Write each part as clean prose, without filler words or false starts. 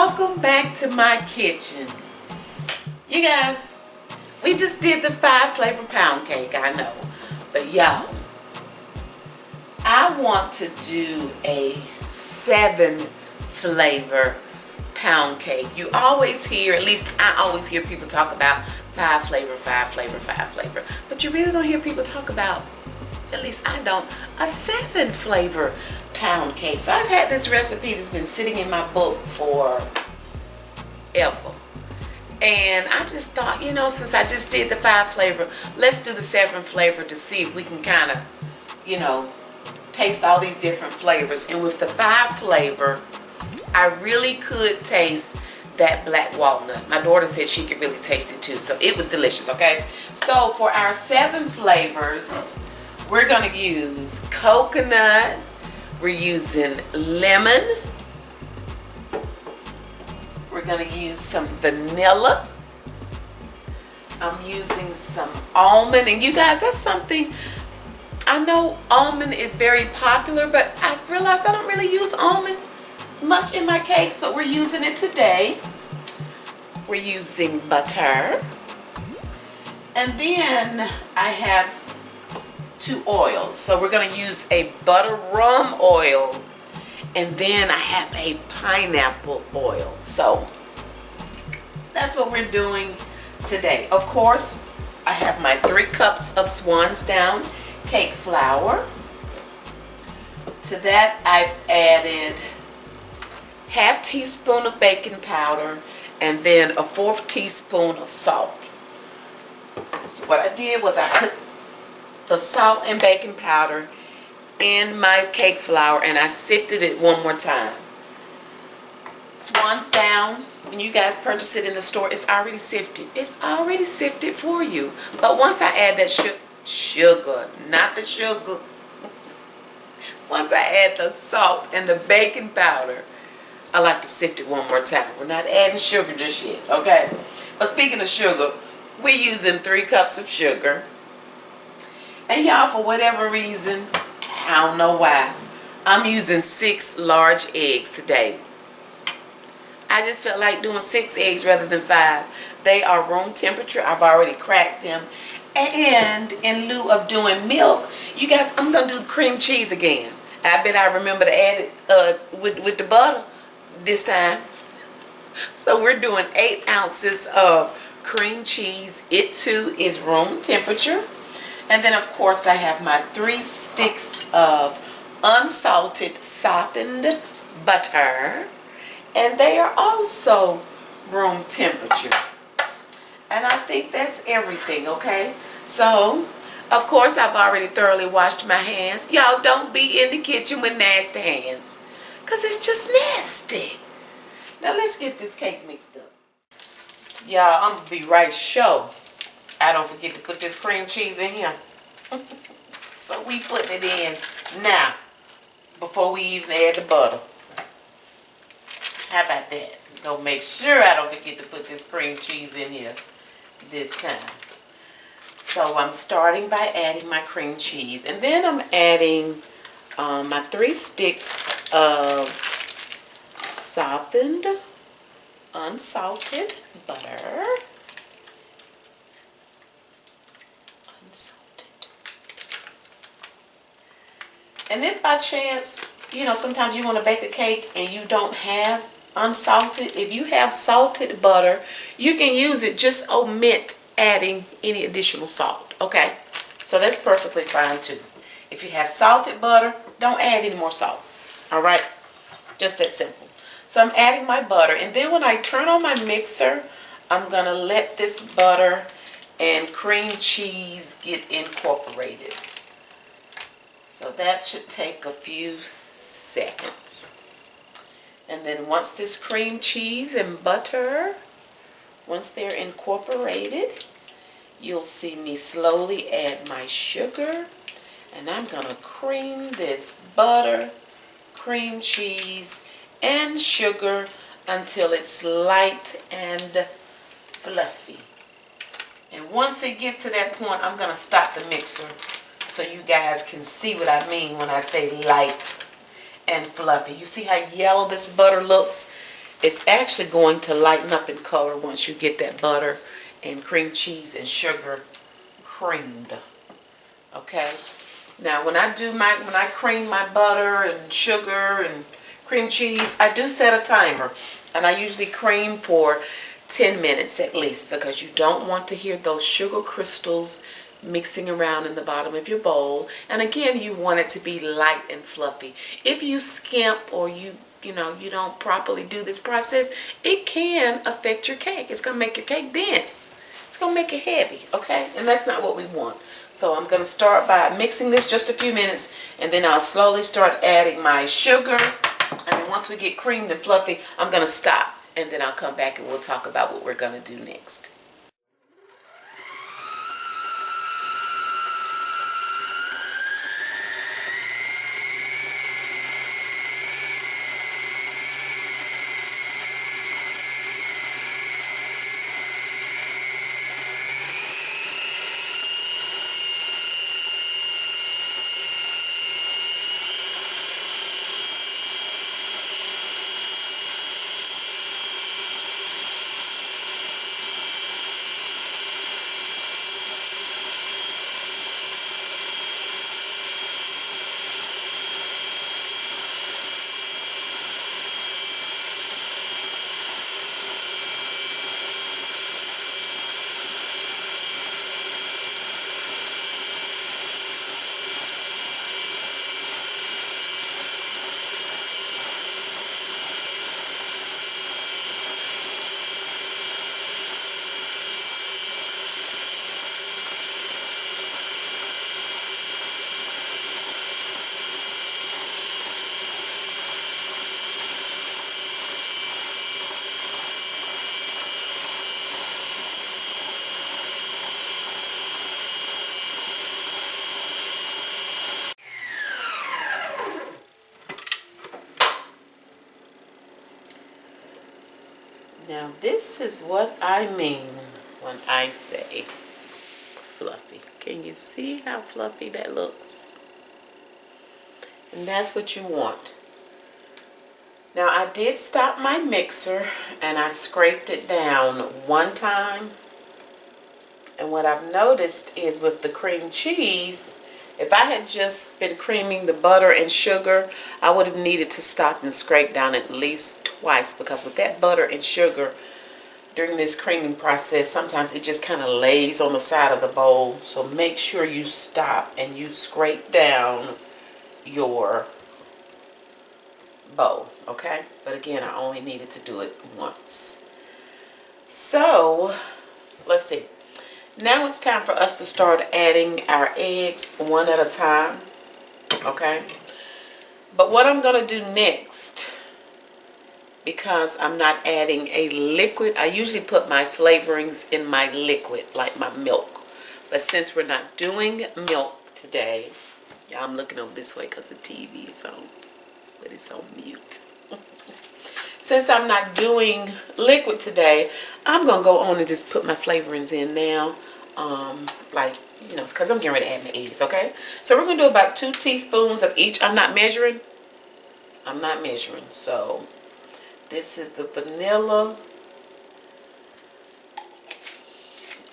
Welcome back to my kitchen. You guys, we just did the 5 flavor pound cake, I know. But y'all, I want to do a 7 flavor pound cake. You always hear, at least I always hear people talk about 5 flavor, 5 flavor, 5 flavor. But you really don't hear people talk about, at least I don't, a 7 flavor pound cake. So I've had this recipe that's been sitting in my book for ever. And I just thought, you know, since I just did the 5 flavor, let's do the 7 flavor to see if we can kind of, you know, taste all these different flavors. And with the 5 flavor, I really could taste that black walnut. My daughter said she could really taste it too, so it was delicious, okay? So for our 7 flavors, we're gonna use coconut, we're using lemon, we're gonna use some vanilla, I'm using some almond, and you guys, that's something, I know almond is very popular, but I realized I don't really use almond much in my cakes, but we're using it today. We're using butter, and then I have 2 oils. So we're going to use a butter rum oil, and then I have a pineapple oil. So that's what we're doing today. Of course, I have my 3 cups of Swans down cake flour. To that, I've added ½ teaspoon of baking powder and then a 1/4 teaspoon of salt. So what I did was I put the salt and baking powder in my cake flour and I sifted it one more time. Swans down, when you guys purchase it in the store, it's already sifted. It's already sifted for you. But once I add that sugar, not the sugar, once I add the salt and the baking powder, I like to sift it one more time. We're not adding sugar just yet, okay? But speaking of sugar, we're using 3 cups of sugar. And y'all, for whatever reason, I don't know why, I'm using 6 large eggs today. I just felt like doing 6 eggs rather than 5. They are room temperature. I've already cracked them. And in lieu of doing milk, you guys, I'm going to do cream cheese again. I bet I remember to add it with the butter this time. So we're doing 8 ounces of cream cheese. It too is room temperature. And then of course I have my 3 sticks of unsalted softened butter, and they are also room temperature. And I think that's everything, okay? So of course I've already thoroughly washed my hands. Y'all, don't be in the kitchen with nasty hands, because it's just nasty. Now let's get this cake mixed up. Y'all, I'm going to be right sure I don't forget to put this cream cheese in here. So we putting it in now before we even add the butter. How about that? Go make sure I don't forget to put this cream cheese in here this time. So I'm starting by adding my cream cheese, and then I'm adding my 3 sticks of softened unsalted butter. And if by chance, you know, sometimes you want to bake a cake and you don't have unsalted, if you have salted butter, you can use it. Just omit adding any additional salt, okay? So that's perfectly fine too. If you have salted butter, don't add any more salt, all right? Just that simple. So I'm adding my butter, and then when I turn on my mixer, I'm going to let this butter and cream cheese get incorporated. So that should take a few seconds. And then once this cream cheese and butter, once they're incorporated, you'll see me slowly add my sugar. And I'm going to cream this butter, cream cheese, and sugar until it's light and fluffy. And once it gets to that point, I'm going to stop the mixer so you guys can see what I mean when I say light and fluffy. You see how yellow this butter looks? it's actually going to lighten up in color once you get that butter and cream cheese and sugar creamed. Okay. Now when I cream my butter and sugar and cream cheese, I do set a timer, and I usually cream for 10 minutes at least, because you don't want to hear those sugar crystals mixing around in the bottom of your bowl. And again, you want it to be light and fluffy. If you skimp or you don't properly do this process, it can affect your cake. It's going to make your cake dense. It's going to make it heavy, okay? And that's not what we want. So I'm going to start by mixing this just a few minutes, and then I'll slowly start adding my sugar. And then once we get creamed and fluffy, I'm going to stop, and then I'll come back and we'll talk about what we're going to do next. Now this is what I mean when I say fluffy. Can you see how fluffy that looks? And that's what you want. Now I did stop my mixer and I scraped it down one time. And what I've noticed is with the cream cheese, if I had just been creaming the butter and sugar, I would have needed to stop and scrape down at least twice, because with that butter and sugar during this creaming process, sometimes it just kind of lays on the side of the bowl. So make sure you stop and you scrape down your bowl, okay? But again, I only needed to do it once. So let's see. Now it's time for us to start adding our eggs one at a time, okay? But what I'm going to do next, because I'm not adding a liquid, I usually put my flavorings in my liquid, like my milk. But since we're not doing milk today, yeah, I'm looking over this way because the TV is on, but it's on mute. Since I'm not doing liquid today, I'm going to go on and just put my flavorings in now. Like, you know, because I'm getting ready to add my eggs, okay? So we're going to do about 2 teaspoons of each. I'm not measuring. So this is the vanilla.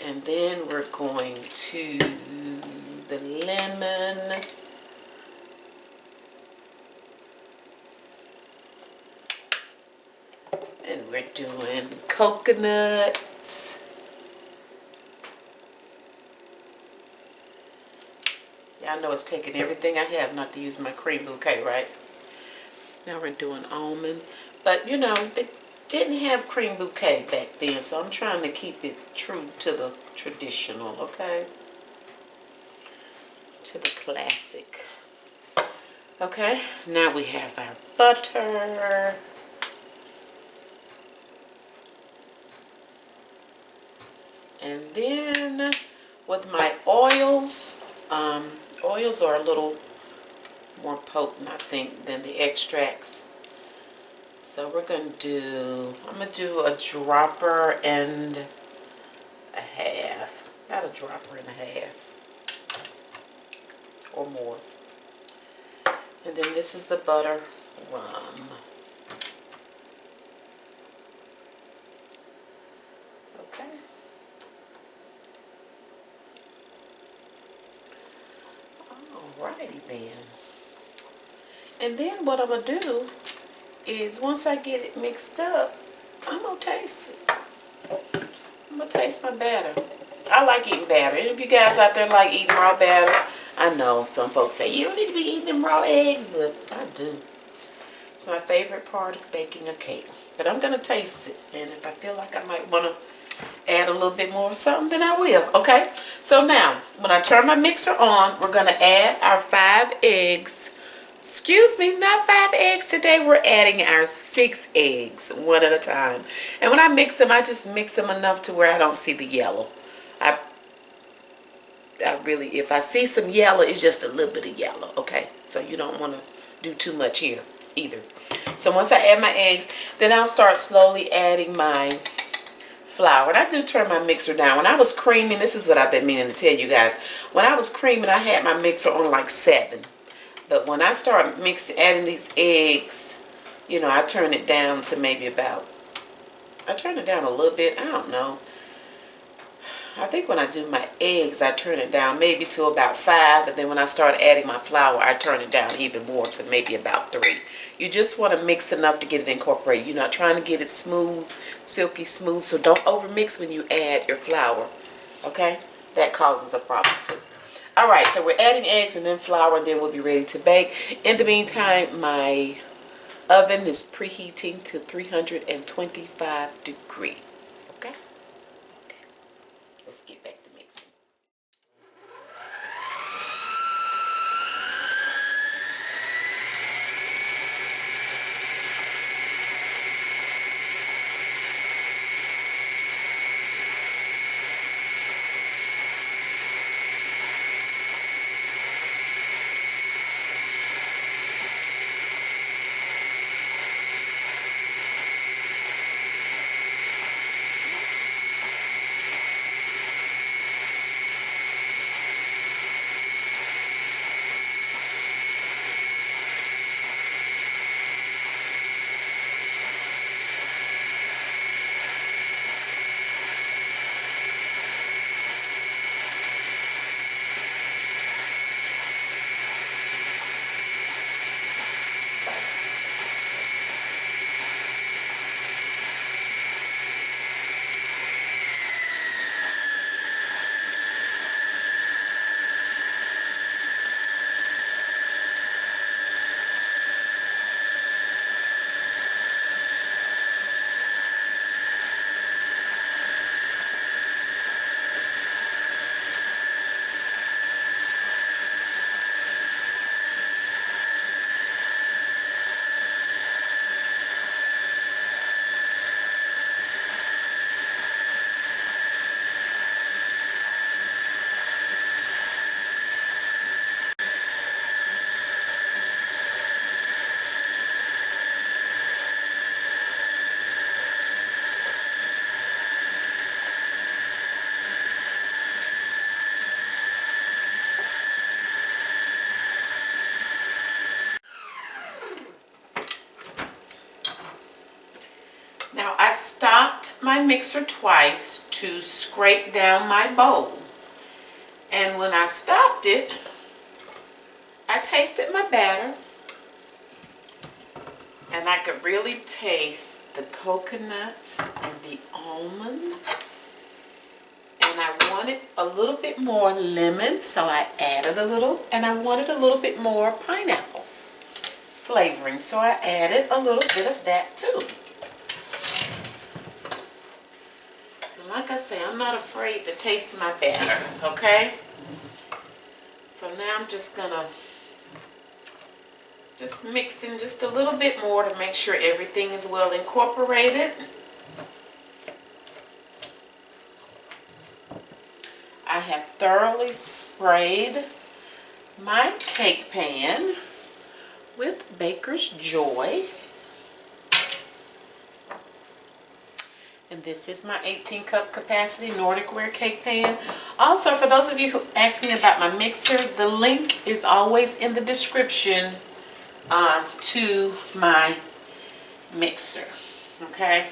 And then we're going to the lemon. And we're doing coconut. Y'all know it's taking everything I have not to use my cream bouquet, right? Now we're doing almond. But, you know, they didn't have cream bouquet back then, so I'm trying to keep it true to the traditional, okay? To the classic. Okay, now we have our butter. And then with my oils, oils are a little more potent, I think, than the extracts. So we're going to do, I'm going to do a dropper and a half. About a dropper and a half. Or more. And then this is the butter rum. then. And then what I'm going to do is once I get it mixed up, I'm going to taste it. I'm going to taste my batter. I like eating batter. And if you guys out there like eating raw batter, I know some folks say you don't need to be eating them raw eggs, but I do. It's my favorite part of baking a cake. But I'm going to taste it. And if I feel like I might want to add a little bit more of something, then I will. Okay? So now, when I turn my mixer on, we're going to add our 5 eggs. Excuse me, not 5 eggs today. We're adding our 6 eggs, one at a time. And when I mix them, I just mix them enough to where I don't see the yellow. I really, if I see some yellow, it's just a little bit of yellow, okay? So you don't want to do too much here either. So once I add my eggs, then I'll start slowly adding my flour. And I do turn my mixer down. When I was creaming, this is what I've been meaning to tell you guys. When I was creaming, I had my mixer on like 7. But when I start adding these eggs, you know, I turn it down to maybe about, I turn it down a little bit, I don't know. I think when I do my eggs, I turn it down maybe to about 5. But then when I start adding my flour, I turn it down even more to maybe about 3. You just want to mix enough to get it incorporated. You're not trying to get it smooth, silky smooth. So don't overmix when you add your flour. Okay? That causes a problem too. Alright, so we're adding eggs and then flour, and then we'll be ready to bake. In the meantime, my oven is preheating to 325 degrees. Okay? Let's get back to mixing. Now I stopped my mixer twice to scrape down my bowl. And when I stopped it, I tasted my batter. And I could really taste the coconut and the almond. And I wanted a little bit more lemon, so I added a little. And I wanted a little bit more pineapple flavoring, so I added a little bit of that too. Like I say, I'm not afraid to taste my batter, okay? So now I'm just gonna mix in just a little bit more to make sure everything is well incorporated. I have thoroughly sprayed my cake pan with Baker's Joy. And this is my 18 cup capacity Nordic ware cake pan. Also, for those of you who ask me about my mixer, the link is always in the description to my mixer. Okay?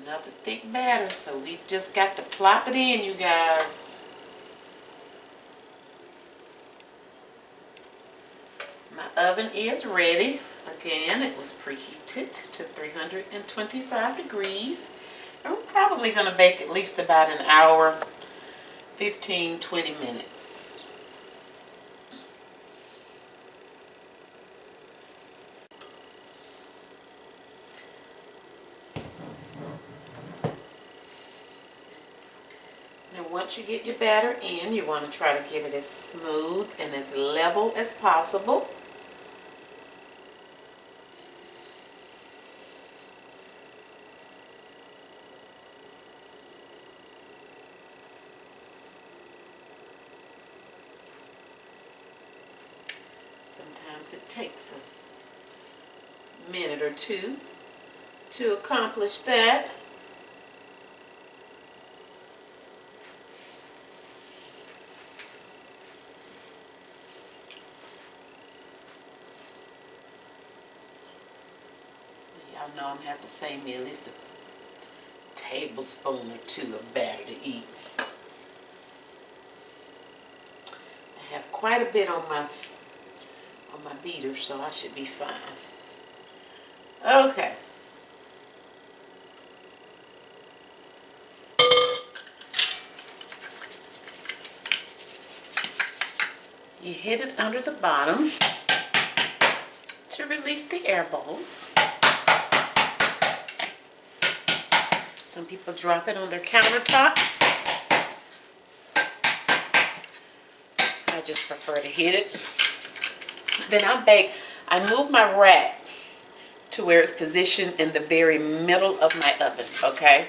Another thick batter, so we just got to plop it in, you guys. My oven is ready. Again, it was preheated to 325 degrees. And we're probably going to bake at least about an hour, 15-20 minutes. Now once you get your batter in, you want to try to get it as smooth and as level as possible. Sometimes it takes a minute or two to accomplish that. Y'all know I'm going to have to save me at least a tablespoon or two of batter to eat. I have quite a bit on my beater, so I should be fine. Okay. You hit it under the bottom to release the air bubbles. Some people drop it on their countertops. I just prefer to hit it. Then I move my rack to where it's positioned in the very middle of my oven, okay?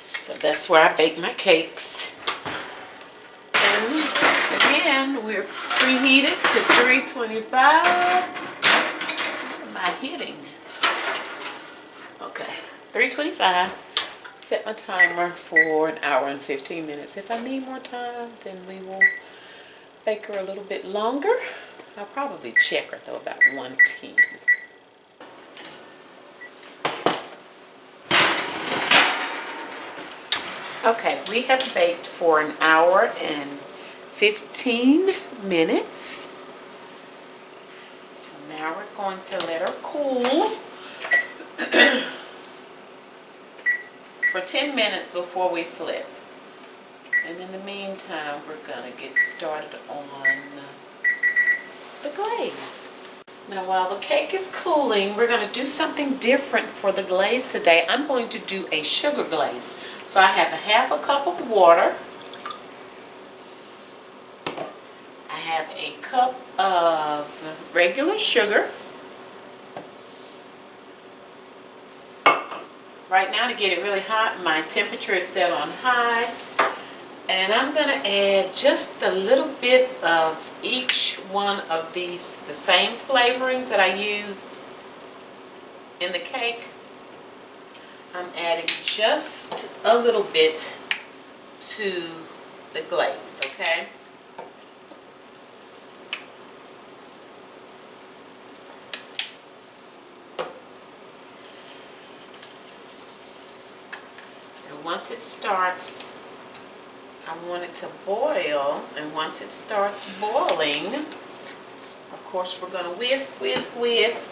So that's where I bake my cakes. And again, we're preheated to 325. What am I hitting? Okay, 325. Set my timer for an hour and 15 minutes. If I need more time, then we will bake her a little bit longer. I'll probably check her though about 110. Okay, we have baked for an hour and 15 minutes. So now we're going to let her cool for 10 minutes before we flip. And in the meantime, we're going to get started on the glaze. Now while the cake is cooling, we're going to do something different for the glaze today. I'm going to do a sugar glaze. So I have a half a cup of water. I have a cup of regular sugar. Right now, to get it really hot, my temperature is set on high. And I'm going to add just a little bit of each one of these, the same flavorings that I used in the cake. I'm adding just a little bit to the glaze, okay? And once it starts, I want it to boil, and once it starts boiling, of course we're going to whisk, whisk, whisk.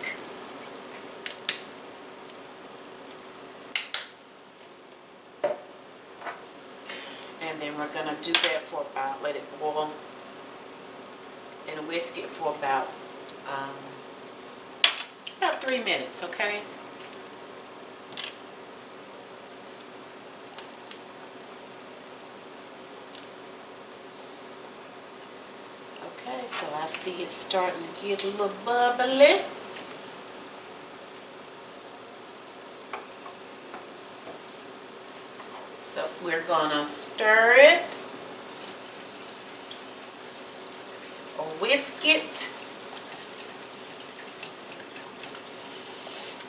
And then we're going to do that for about, let it boil, and whisk it for about 3 minutes, okay? Okay, so I see it starting to get a little bubbly. So we're gonna stir it or whisk it.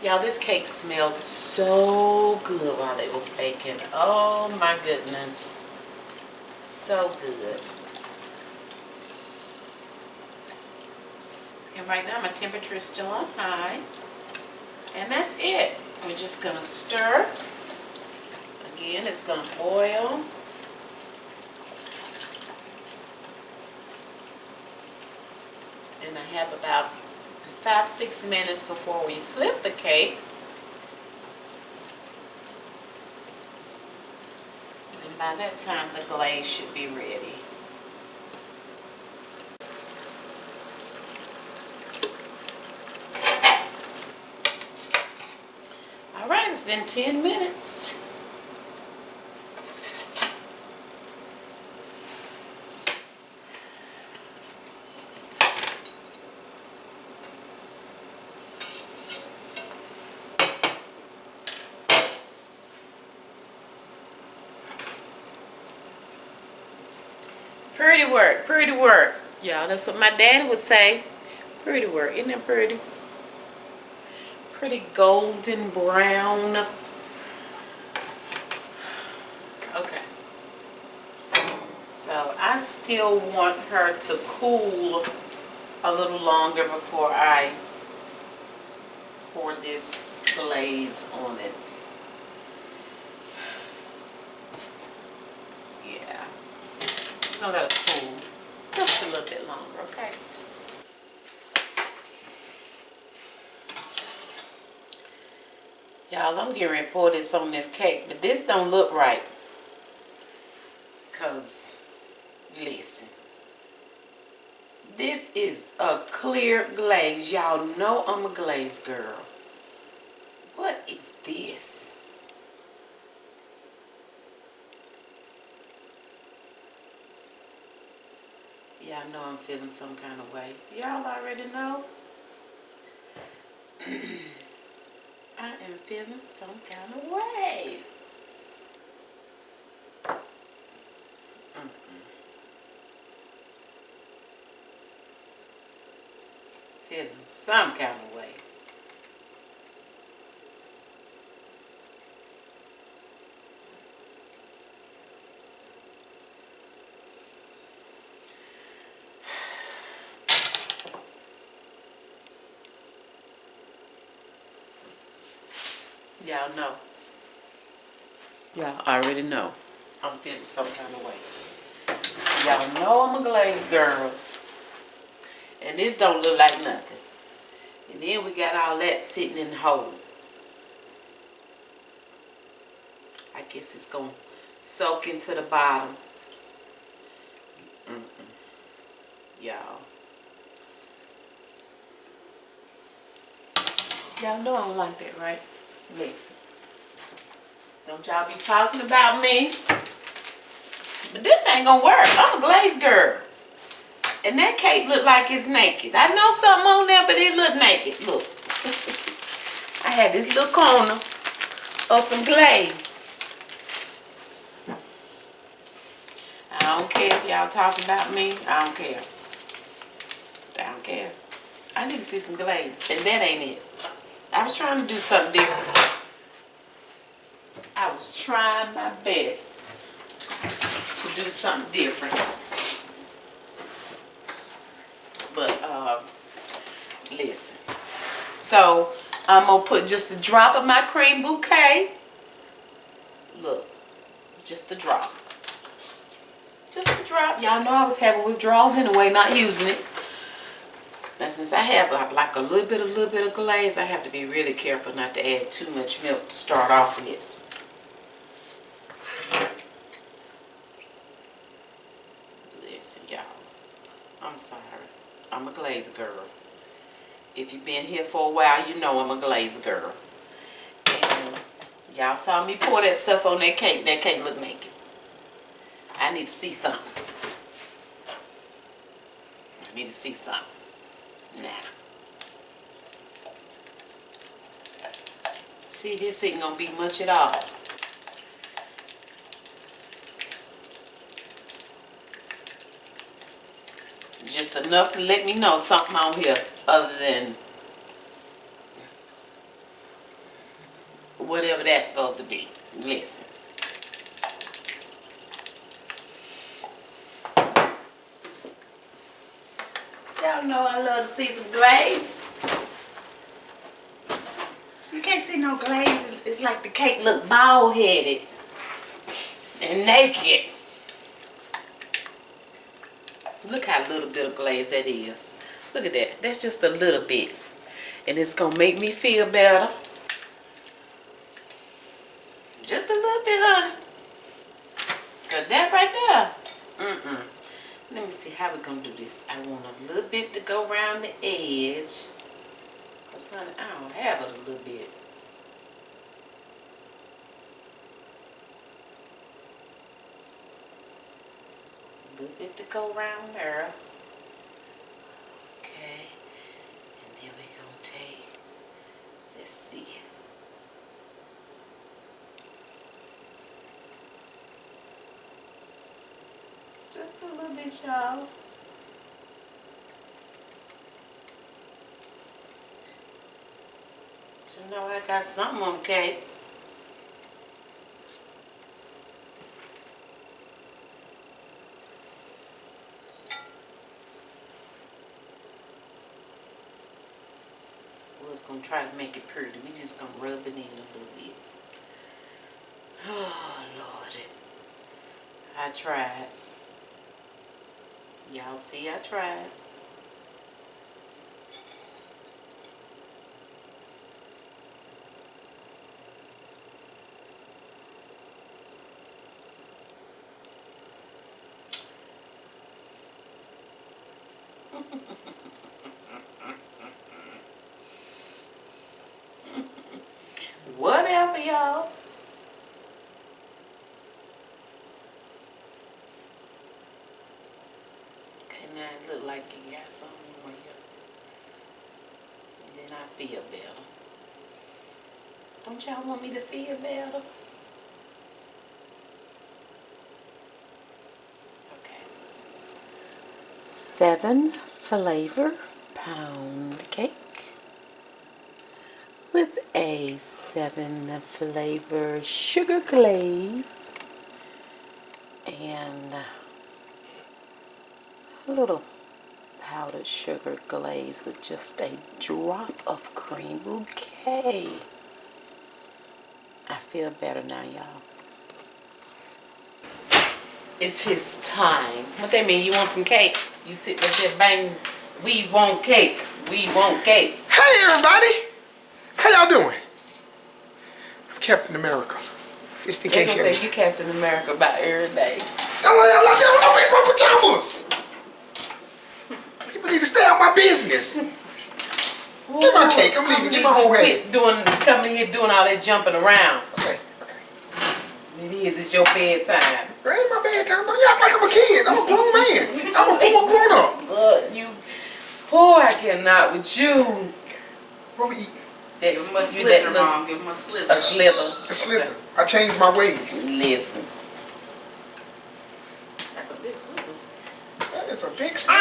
Y'all, this cake smelled so good while it was baking. Oh my goodness. So good. And right now my temperature is still on high. And that's it. We're just going to stir. Again, it's going to boil. And I have about 5-6 minutes before we flip the cake. And by that time, the glaze should be ready. All right, it's been 10 minutes. Pretty work, pretty work. Y'all, that's what my daddy would say. Pretty work, isn't that pretty? Pretty golden brown. Okay. So I still want her to cool a little longer before I pour this glaze on it. Yeah. I'm gonna let it cool just a little bit longer, okay? Y'all, I'm getting ready to pour this on this cake, but this don't look right. Because, listen. This is a clear glaze. Y'all know I'm a glaze girl. What is this? Y'all know I'm feeling some kind of way. Y'all already know. I am feeling some kind of way. Feeling some kind of way. Y'all know. Y'all already know. I'm feeling some kind of way. Y'all know I'm a glaze girl. And this don't look like nothing. And then we got all that sitting in the hole. I guess it's going to soak into the bottom. Y'all. Y'all know I don't like that, right? Listen. Don't y'all be talking about me. But this ain't gonna work. I'm a glaze girl. And that cake look like it's naked. I know something on there, but it look naked. Look. I had this little corner of some glaze. I don't care if y'all talking about me. I don't care. I don't care. I need to see some glaze. And that ain't it. I was trying to do something different. I was trying my best to do something different. But, listen. So, I'm going to put just a drop of my cream bouquet. Look. Just a drop. Just a drop. Y'all know I was having withdrawals anyway, not using it. Now, since I have like a little bit of glaze, I have to be really careful not to add too much milk to start off with. Listen, y'all. I'm sorry. I'm a glaze girl. If you've been here for a while, you know I'm a glaze girl. And y'all saw me pour that stuff on that cake. That cake look naked. I need to see something. I need to see something. Now. See, this ain't gonna be much at all. Just enough to let me know something on here other than whatever that's supposed to be. Listen. Y'all know I love to see some glaze. know, glazing, it's like the cake look bald-headed and naked. Look how little bit of glaze that is. Look at that. That's just a little bit. And it's going to make me feel better. Just a little bit, honey. Cause that right there. Let me see how we're going to do this. I want a little bit to go around the edge. Because, honey, I don't have it a little bit. A little bit to go around there. Okay. And then we're going to take, let's see. Just a little bit, y'all. You know I got something on cake. We're just gonna try to make it pretty. We just gonna rub it in a little bit. Oh Lordy. I tried. Y'all see I tried. Whatever, y'all. Okay, now it look like you got something on here. And then I feel better. Don't y'all want me to feel better? Okay. 7 flavor pound cake with a 7 flavor sugar glaze and a little powdered sugar glaze with just a drop of cream bouquet. I feel better now, y'all. It's his time. What that mean? You want some cake? You sit right there bang. We want cake. We want cake. Hey everybody! How y'all doing? I'm Captain America. Just in They case gonna say you Captain America about every day. I waste my pajamas. People need to stay out my business. Get my cake. I'm leaving. Get my whole head. Coming here doing all that jumping around. Okay. It is. It's your bedtime. It ain't my bedtime. Don't you act like I'm a kid. I'm a grown man. I'm a full grown up. I cannot with you. What we eating? Give him a slither, Mom. Give him a slither. A slither. A slither. I changed my ways. Listen. That's a big slither. That is a big slither.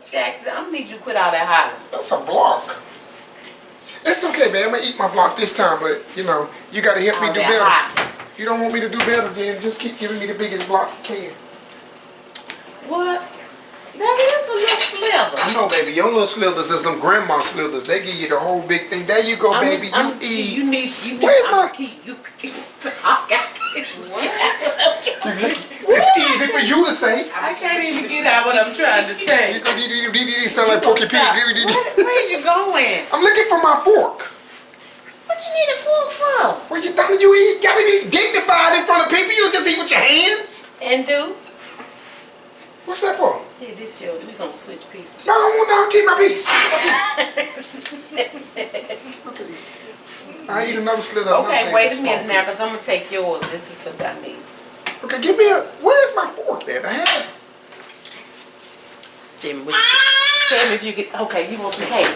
Jackson, I'm gonna need you to quit all that hollering. That's a block. It's okay, man. I'm gonna eat my block this time, but you know, you gotta help me do better. If you don't want me to do better, Jen, just keep giving me the biggest block you can. What? That is a little slither. I know, baby. Your little slithers is them grandma slithers. They give you the whole big thing. There you go, baby. You eat. You need. Where's my? It's easy for you to say. I can't even get out what I'm trying to say. You sound like Porky Pig. Where you going? I'm looking for my fork. What you need a fork for? Well, you eat. Gotta be dignified in front of people. You don't just eat with your hands. And do. What's that for? Here, this yours. We gonna switch pieces. No, keep my piece. My piece. I eat another slither. Okay, wait a minute now, because I'm going to take yours. This is for Denise. Okay, give me where's my fork at? I have it. Tell me if you get, okay, you want some cake.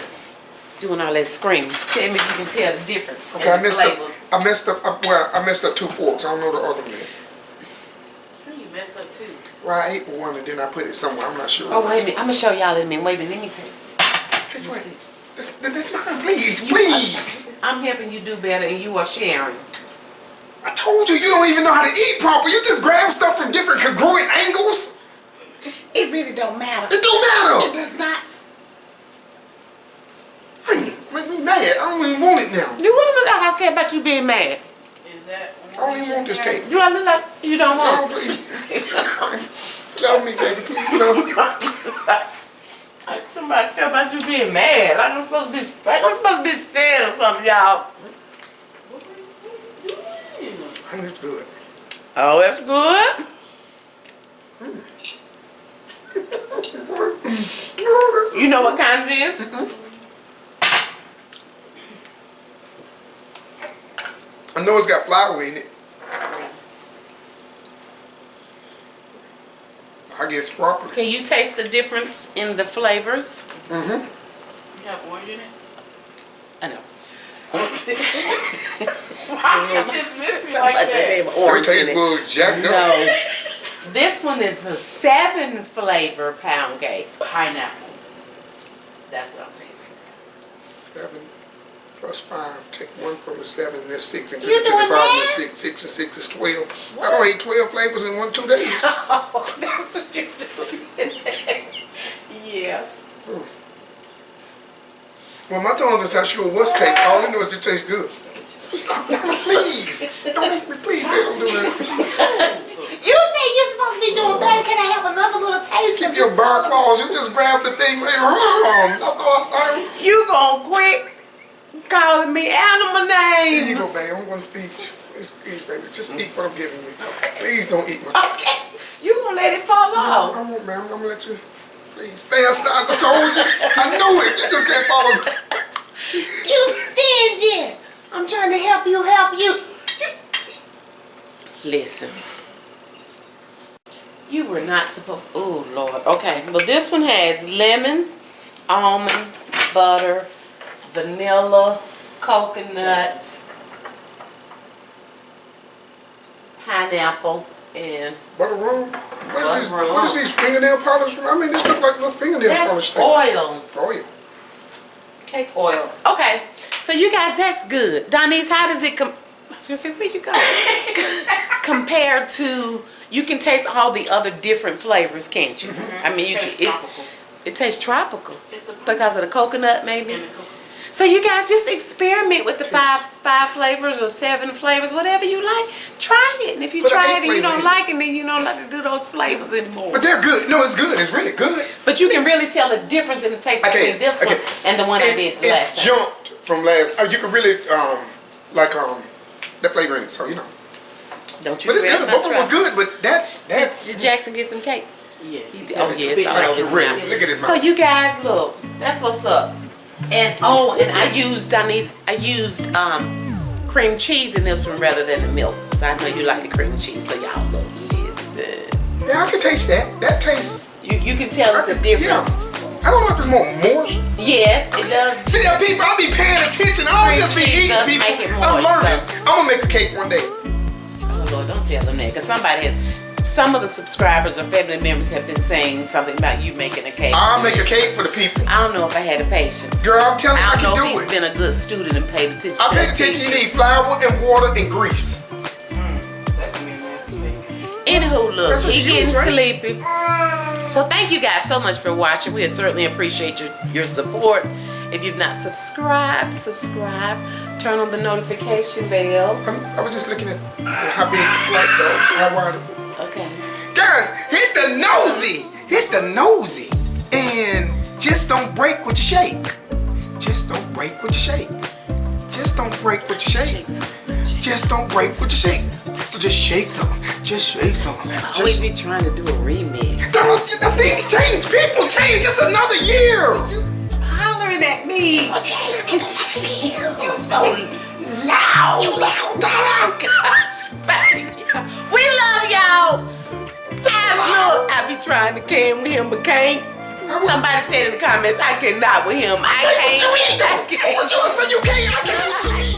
Doing all that screaming. Tell me if you can tell the difference. Okay, I messed up 2 forks. I don't know the other one. You messed up 2. Well, I ate for one and then I put it somewhere. I'm not sure. Oh, wait a minute. I'm going to show y'all in a minute. Wait a minute. Let me taste it. This way. This mine, please. I'm helping you do better and you are sharing. I told you don't even know how to eat proper. You just grab stuff from different congruent angles. It really don't matter. It don't matter. It does not. Hey, make me mad. I don't even want it now. You you being mad? Is that? I don't even want this cake. You look like you don't No, want. please. Love me, baby. Please love me. Somebody feel about you being mad. Like I'm supposed to be scared or something, y'all. I think it's good. Oh, that's good. You know what kind it is? I know it's got flour in it. I guess properly. Can you taste the difference in the flavors? You got orange in it? I know. Why you just miss me like that? Every taste buds jacked up. No. This one is a 7 flavor pound cake. Pineapple. That's what I'm tasting. 7 plus 5. Take 1 from the 7 and there's 6. And You put it to the doing 5 and that? 6. 6 and 6 is 12. I don't eat 12 flavors in 1 2 days. Oh, that's what you're doing. Yeah. Well, my tongue is not sure what's taste. All I know is it tastes good. Stop, please. Don't make me, please, baby. Don't do that. You say you're supposed to be doing better. Can I have another little taste? Keep your bird claws. You just grab the thing. You gonna quit calling me animal names? Here you go, baby. I'm gonna feed you. Please, baby. Just eat what I'm giving you. Please don't eat my. Okay. You gonna let it fall off? I won't, ma'am. I'm gonna let you. Please. Stay aside. I told you. I knew it. You just can't follow me. You stingy. I'm trying to help you. Listen. You were not supposed. Oh Lord. Okay. Well, this one has lemon, almond, butter, vanilla, coconuts, pineapple, and Butter rum. What is these fingernail polish? I mean, this look like little fingernail polish that's thing. oil. Oil. Cake oils. Okay. So you guys, that's good. Donese, how does it I was gonna say, where you go? Compared to, you can taste all the other different flavors, can't you? I mean, you can, it tastes tropical because of the coconut, maybe. So you guys just experiment with the five flavors or 7 flavors, whatever you like. Try it, and if you try it and you don't like it, then you don't like to do those flavors anymore. But they're good. No, it's good. It's really good. But you can really tell the difference in the taste between this one and the one I did last It time. jumped from last. You can really like that flavor in it. So you know. Don't you? But it's good. Both of them was good. But that's. Did Jackson get some cake? Yes. Oh yes, I know his Really, mouth. look at his So mouth. you guys, look, that's what's up. And and I used cream cheese in this one rather than the milk. So I know you like the cream cheese. So y'all look, listen. Yeah, I can taste that. That tastes. You can tell it's a difference. Yeah. I don't know if it's more. Yes, it does. See that, people? I'll be paying attention. I don't Cream just be cheese eating, does people. make it I'm moist, learning. I'm gonna make a cake one day. Oh Lord, don't tell them that, because some of the subscribers or family members have been saying something about you making a cake. I'll make a cake for the people. I don't know if I had the patience. Girl, I'm telling you, I I don't can know if do he's it. been a good student and paid attention to I paid the attention. teacher. You need flour and water and grease. That's gonna be a nasty cake. Anywho, look, That's what he you getting use, right? sleepy. So thank you guys so much for watching. We certainly appreciate your support. If you've not subscribed, subscribe. Turn on the notification bell. I was just looking at how big the slide though, how wide it was. Okay. Guys, hit the nosy, and just don't break what you shake. Just don't break what you shake. Just don't break what you shake. Just don't break what you shake. So just shake some. Just shake some. Always be trying to do a remix. Things change. People change. It's another year. Just hollering at me. You so loud. You loud, dog. Oh gosh, we love y'all. I be trying to can with him, but can't. Somebody said in the comments, I cannot with him. I can't. What you eat, though? What you say you can't? I can't. What you eat?